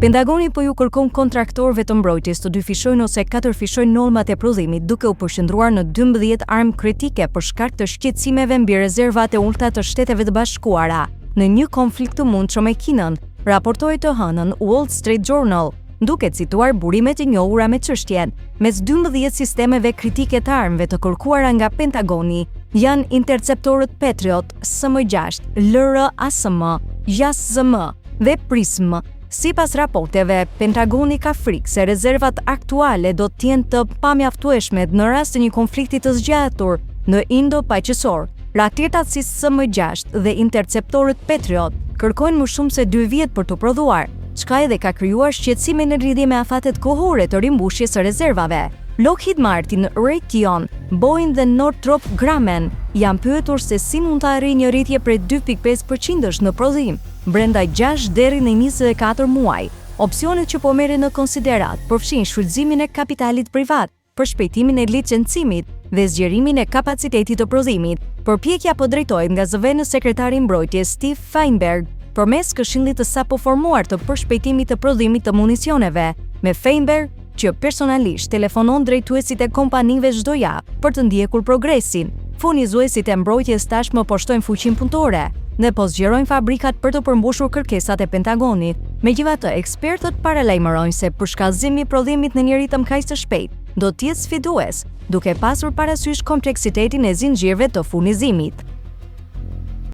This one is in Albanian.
Pentagoni po ju kërkon kontraktorëve të mbrojtjes të dyfishojnë ose katërfishojnë normat e prodhimit, duke u përqendruar në 12 armë kritike për shkak të shqetësimeve mbi rezervat e ulta të Shteteve të Bashkuara, në një konflikt të mundshëm me Kinën, raportoi të hënën Wall Street Journal, duke cituar burimet e njohura me çështjen. Mes 12 sistemeve kritike të armëve të kërkuara nga Pentagoni janë interceptorët Patriot, SM-6, LRASM, JASM dhe PRISM. Sipas raporteve, Pentagoni ka frikë se rezervat aktuale do të jenë të pamjaftueshme në rast të një konflikti të zgjatur në Indo-Paqësor. Raketat si SM-6 dhe interceptorët Patriot kërkojnë më shumë se 2 vjet për të prodhuar, çka edhe ka krijuar shqetësime në lidhje me afatet kohore të rimbushjes së rezervave. Lockheed Martin, Raytheon, Boeing dhe Northrop Grumman janë pyetur se si mund të arrijë një rritje prej 2.5% në prodhim brenda 6 deri në 24 muaj. Opsionet që po merren në konsiderat përfshin shfrytëzimin e kapitalit privat, përshpejtimin e licencimit dhe zgjerimin e kapacitetit të prodhimit. Përpjekja po drejtohet nga zëvendës sekretari i mbrojtjes Steve Feinberg përmes këshillit të sapo formuar të përshpejtimit të prodhimit të municioneve, me Feinberg që personalisht telefonon drejtuesit e kompanive çdo javë për të ndjekur progresin. Furnizuesit e mbrojtjes tashmë po shtojnë fuqinë punëtore dhe po zgjerojnë fabrikat për të përmbushur kërkesat e Pentagonit. Megjithatë, ekspertët paralajmërojnë se përshkallëzimi i prodhimit në një ritëm kaq të shpejtë do të jetë sfidues, duke pasur parasysh kompleksitetin e zinxhirëve të furnizimit.